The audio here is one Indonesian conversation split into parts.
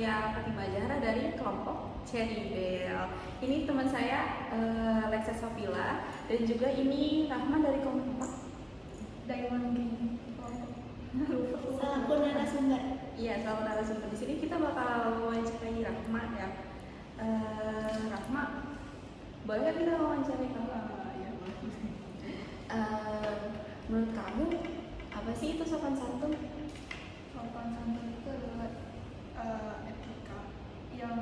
saya Fatimah Zahra dari kelompok Cherry Bell. Ini teman saya Lexa Sofila, dan juga ini Rahman dari kelompok Diamond King. Selaku narasumber. Iya, selaku narasumber. Di sini kita bakal wawancarai Rahma ya. Rahma, boleh nggak kita wawancarai kamu? Ya, menurut kamu apa sih itu sopan santun? Sopan santun itu adalah etika yang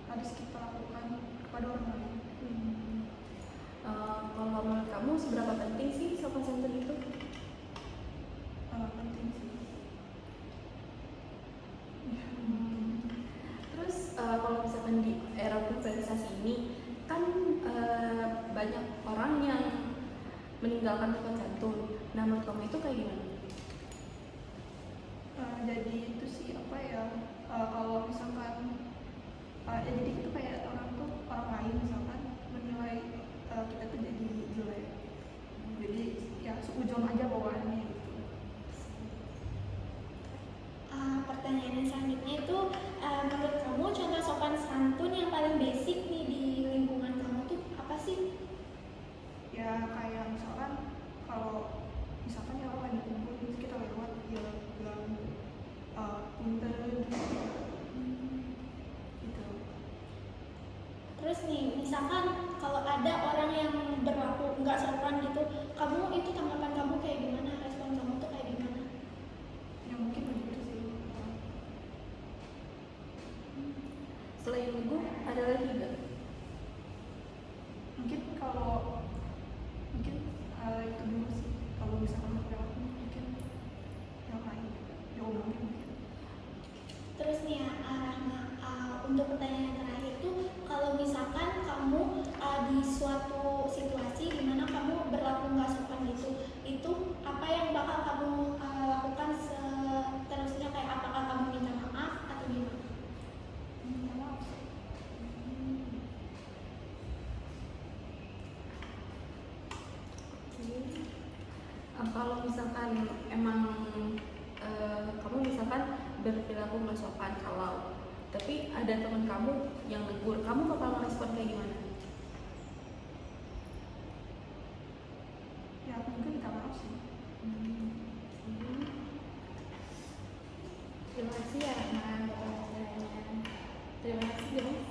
harus kita lakukan kepada orang lain. Kalau menurut kamu seberapa penting sih sopan santun itu? Penting sih. Terus kalau misalkan di era globalisasi ini kan banyak orang yang meninggalkan sopan santun. Nah, menurut kamu itu kayak gimana? Jadi itu sih apa ya, kalau misalkan ya jadi itu kayak orang lain misalkan menilai kita tuh jadi jelek, jadi ya seujung aja bawaannya gitu. Pertanyaan yang selanjutnya itu, menurut kamu contoh sopan santun yang paling basic nih di lingkungan kamu tuh apa sih? Ya kayak misalkan kalau misalkan ya orang lagi kumpul terus kita lewat ya bilang pinter gitu. Terus nih, misalkan kalau ada orang yang berlaku nggak sopan gitu, kamu itu tanggapan kamu kayak gimana? Respon kamu tuh kayak gimana? Ya mungkin begitu sih. Selain itu ada lagi nggak? Mungkin itu dulu sih. Kalau misalkan lewat mungkin yang lain ya omongin mungkin. Terus nih ya, Rahma, untuk pertanyaan yang terakhir tuh, kalau misalkan kamu di suatu situasi di mana kamu berlaku nggak sopan gitu, itu apa yang bakal kamu lakukan seterusnya? Kayak apakah kamu minta maaf atau gimana? Minta maaf sih. Kalau misalkan emang kamu misalkan berperilaku nggak sopan, tapi ada teman kamu yang negur, kamu bakal merespon kayak gimana? Ya mungkin minta maaf sih. Terima kasih ya Rahman atas wawancaranya. Terima kasih guys.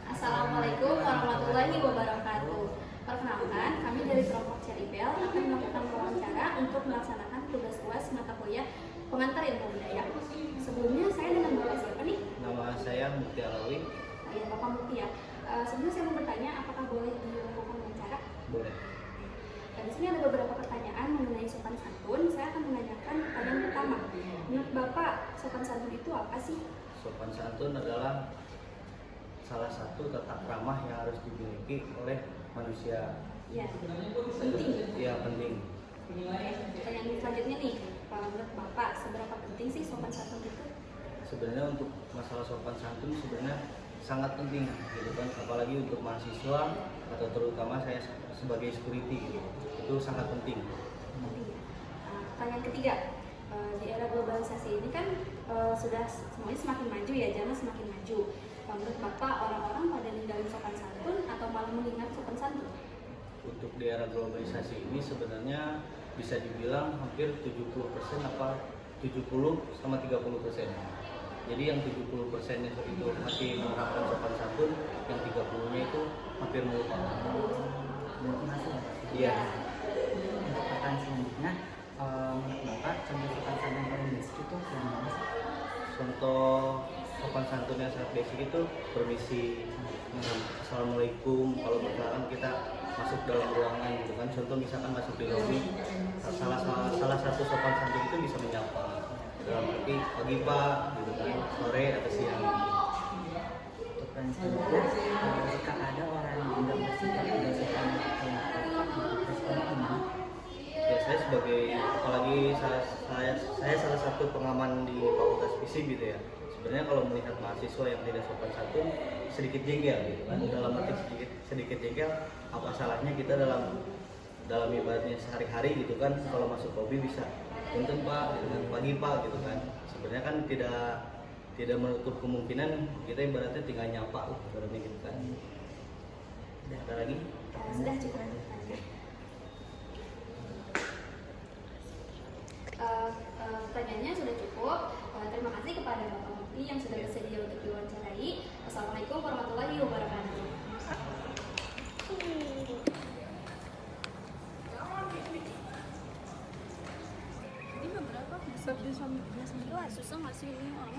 Assalamualaikum warahmatullahi wabarakatuh. Perkenalkan, kami dari kelompok Cherry Bell akan melakukan wawancara untuk melaksanakan tugas UAS mata kuliah pengantar ilmu budaya. Sebelumnya saya dengan Bapak siapa nih? Nama saya Mukti Alawi. Ya, Bapak Mukti ya. Sebelumnya saya mau bertanya, apakah boleh dilakukan wawancara? Boleh. Dan di sini ada beberapa pertanyaan mengenai sopan santun. Saya akan menanyakan pertanyaan pertama. Menurut Bapak, sopan santun itu apa sih? Sopan santun adalah salah satu tata krama yang harus dimiliki oleh manusia. Ya, penting. Iya, penting. Pertanyaan selanjutnya nih, menurut Bapak, seberapa penting sih sopan santun itu? Sebenarnya untuk masalah sopan santun sebenarnya sangat penting gitu kan, apalagi untuk mahasiswa atau terutama saya sebagai security gitu. Itu sangat penting. Penting ya. Pertanyaan ketiga, di era globalisasi ini kan sudah semuanya semakin maju ya, zaman semakin maju. Menurut Bapak, orang-orang pada ninggalin sopan santun atau malah mengingat sopan santun? Untuk di era globalisasi ini sebenarnya bisa dibilang hampir 70% apa 70 sama 30%. Jadi yang 70% itu masih menerapkan sopan santun, yang 30-nya itu hampir melupakan. Iya. Untuk pertanyaan selanjutnya, menurut Bapak contoh sopan santun yang paling basic itu gimana sih? Contoh sopan santun yang sangat basic itu permisi, assalamualaikum. Kalau misalkan kita masuk dalam ruangan gitu kan, contoh misalkan masuk di lobi, salah satu sopan santun itu bisa menyapa dalam arti pagi pak gitu kan, sore atau siang. Untuk pertanyaan selanjutnya, jika ada orang yang tidak bersikap tidak sopan dengan Bapak, responnya gimana? Ya saya sebagai, apalagi saya salah satu pengaman di Fakultas FISIP gitu ya. Sebenarnya kalau melihat mahasiswa yang tidak sopan santun sedikit jengkel gitu kan, dalam arti sedikit jengkel, apa salahnya kita dalam ibaratnya sehari-hari gitu kan, kalau masuk hobi bisa punten Pak, dengan pagi Pak gitu kan. Sebenarnya kan tidak menutup kemungkinan kita ibaratnya tinggal nyapa ibaratnya gitu kan. Ada lagi? Sudah cukup. Pertanyaannya sudah cukup. Terima kasih kepada Bapak Mufti yang sudah bersedia untuk diwawancarai. Assalamualaikum warahmatullahi wabarakatuh. Susah nggak sih ini orang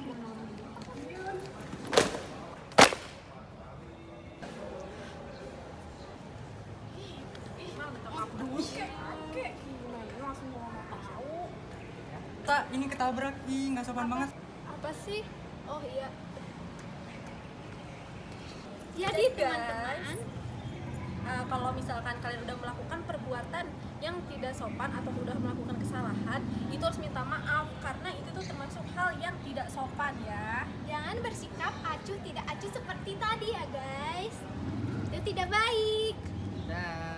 Tak, ini ketabrak, ih nggak sopan banget. Apa sih? Oh iya. Jadi teman-teman, kalau misalkan kalian udah melakukan perbuatan yang tidak sopan atau udah melakukan kesalahan, itu harus minta maaf karena itu tuh termasuk hal yang tidak sopan ya. Jangan bersikap acuh tidak acuh seperti tadi ya guys. Itu tidak baik. Dah.